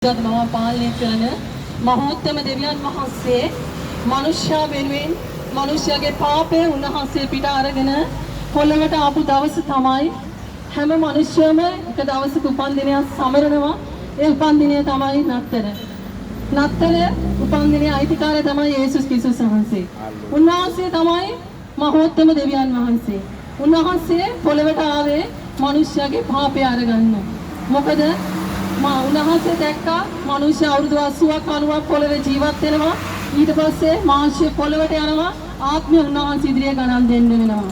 මම පාලනය කරන මහෝත්තම දෙවියන් වහන්සේ මනුෂ්‍යයා වෙනුවෙන් මනුෂ්‍යයාගේ පාපය උන්වහන්සේ පිට අරගෙන පොළොවට ආපු දවස තමයි හැම මනුෂ්‍යයම එක දවසක උපන්දිනයක් සමරනවා. ඒ උපන්දිනය තමයි නත්තර. නත්තර උපන්දිනයේ අයිතිකාරය තමයි යේසුස් ක්‍රිස්තුස් වහන්සේ. උන්වහන්සේ තමයි මහෝත්තම දෙවියන් වහන්සේ. උන්වහන්සේ පොළොවට ආවේ මනුෂ්‍යයාගේ පාපය අරගන්න. මොකද උන්වහන්සේ දැක්කා මිනිස්සු අවුරුදු 80ක් 90ක් පොළවේ ජීවත් වෙනවා. ඊට පස්සේ මාංශය පොළවට යනවා. ආත්මය උන්වහන්සේ ඉදිරියේ ගණන් දෙන්න වෙනවා.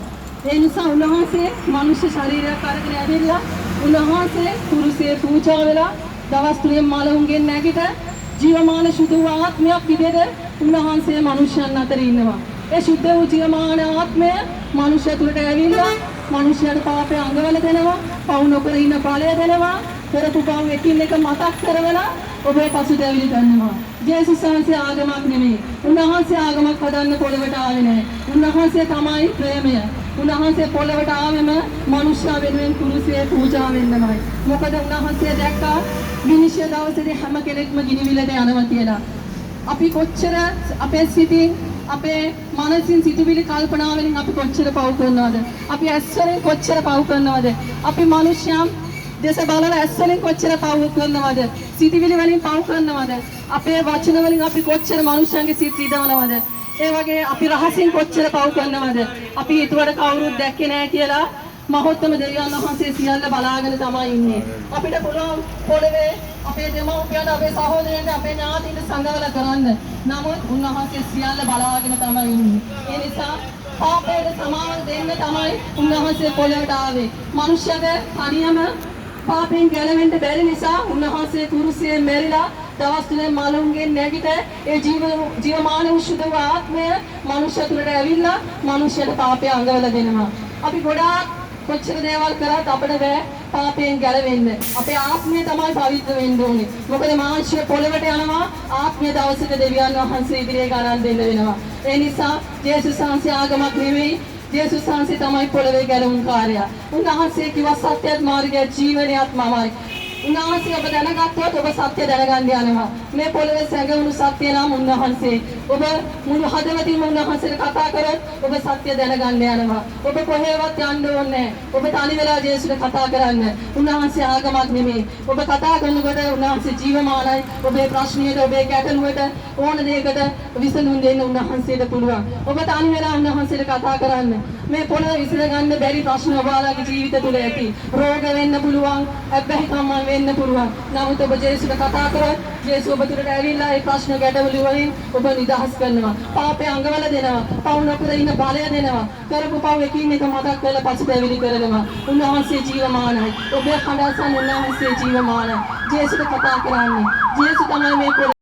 ඒ නිසා උන්වහන්සේ මිනිස්සු ශරීරයක් අරගෙන ඇවිල්ලා උන්වහන්සේ කුරුසේ පූජා වෙලා දවස් 3 මලවුන්ගෙන් නැගිට ජීවමාන සුදු ආත්මයක් විදිහට උන්වහන්සේ මිනිසයන් අතර ඉන්නවා. ඒ සුද්ධ වූ ජීවමාන ආත්මය මිනිසය තුළට ඇවිල්ලා මිනිසයාට පාපය අඟවල දෙනවා. පවු නොකර ඉන්න බලය දෙනවා. කරපු පව් එකින් එක මතක් කරවලා ඔබේ පසුතැවිලි ගන්නවා. ජේසුස් වහන්සේ ආගමක් නෙමෙයි. උන්වහන්සේ ආගමක් හදන්න පොළවට ආවේ නැහැ. උන්වහන්සේ තමයි ප්‍රේමය. උන්වහන්සේ පොළවට ආවෙම මනුෂ්‍යයා වෙනුවෙන් කුරුසේ පූජා වෙන්නමයි. මොකද උන්වහන්සේ දැක්කා විනිශ්චය දවසේදී හැම කෙනෙක්ම ගිනිවිලට යනවා කියලා. අපි කොච්චර අපේ සිතින් අපේ මනසින් සිතුවිලි කල්පනා වලින් අපි කොච්චර පව් කරනවද? අපි ඇස් වලින් කොච්චර පව් කරනවද? අපි මනුෂ්‍යයන් දේශ බලන ඇස් වලින් කොච්චර පව් කරනවද? සිතිවිලි වලින් පව් කරනවද? අපේ වචන වලින් අපි කොච්චර මනුෂ්‍යයන්ගේ සිත් රිදවනවද? ඒ වගේ අපි රහසින් කොච්චර පව් කරනවද? අපි ඊටවඩ කවුරුත් දැක්කේ නැහැ කියලා මහෝත්තම දෙවියන් වහන්සේ සියල්ල බලාගෙන තමයි ඉන්නේ. අපිට පුළුවන් පොළවේ අපේ දෙමව්පියන් අපේ සහෝදරයන් අපේ ඥාතීන් සංගවල කරන්න. නමුත් උන්වහන්සේ සියල්ල බලාගෙන තමයි ඉන්නේ. ඒ නිසා පාපයට සමාව දෙන්න තමයි උන්වහන්සේ පොළවට ආවේ. මනුෂ්‍යගේ තනියම පාපෙන් ගැලවෙන්න බැරි නිසා උන්වහන්සේ කුරුසියේ මැරිලා දවස් 3 මලුන්ගෙන් නැගිට ඒ ජීවමාන සුදු ආත්මය මනුෂ්‍ය තුළට ඇවිල්ලා මනුෂ්‍යයට පාපය අඟවල දෙනවා. අපි ගොඩාක් කොච්චර දේවල් කරත් අපිට බෑ පාපයෙන් ගැලවෙන්න. අපේ ආත්මය තමයි පවිත්‍ර වෙන්න ඕනේ. මොකද මාංශය පොළවට යනවා. ආත්මය දවසක දෙවියන් වහන්සේ ඉදිරියේ ගණන් දෙන්න වෙනවා. ඒ නිසා ජේසුස් වහන්සේ ආගමක් නෙවෙයි. ජේසුස් වහන්සේ තමයි පොළවේ ගැලවුම් කාර්යය. උන්වහන්සේ කිව්වා සත්‍යත් මාර්ගය ජීවනයත් මමයි. උන්වහන්සේ ඔබ දැනගත්තොත් ඔබ සත්‍ය දැනගන්න යනවා. මේ පොළවේ සැඟවුණු සත්‍ය නම් උන්වහන්සේ. ඔබ මුළු හදවතින්ම උන්වහන්සේට කතා කරොත් ඔබ සත්‍ය දැනගන්න යනවා. ඔබ කොහෙවත් යන්න ඕනේ නැහැ. ඔබ තනි වෙලා ජේසුස්ට කතා කරන්න. උන්වහන්සේ ආගමක් නෙමෙයි. ඔබ කතා කරනකොට උන්වහන්සේ ජීවමානයි. ඔබේ ප්‍රශ්නයට ඔබේ ගැටලුවට ඕන දෙයකට විසඳුම් දෙන්න උන්වහන්සේට පුළුවන්. ඔබ තනි වෙලා උන්වහන්සේට කතා කරන්න. මේ පොළව විසඳගන්න බැරි ප්‍රශ්න ඔබලාගේ ජීවිත තුළ ඇති. රෝග වෙන්න පුළුවන්, අබ්බැහිකම් වෙන්න පුළුවන්. නමුත් ඔබ ජේසුස්ට කතා කරොත් ජේසුස් ඔබ තුළට ඇවිල්ලා ඒ ප්‍රශ්න ගැටලු වලින් ඔබ නිදහස් කරනවා. පාපය අඟවල දෙනවා. පව් නොකර ඉන්න බලය දෙනවා. කරපු පව් එකින් එක මතක් කරලා පසුතැවිලි කරනවා. උන්වහන්සේ ජීවමානයි. ඔබේ හඬ අසන්න උන්වහන්සේ ජීවමානයි. ජේසුස්ට කතා කරන්නේ. ජේසුස් තමයි මේ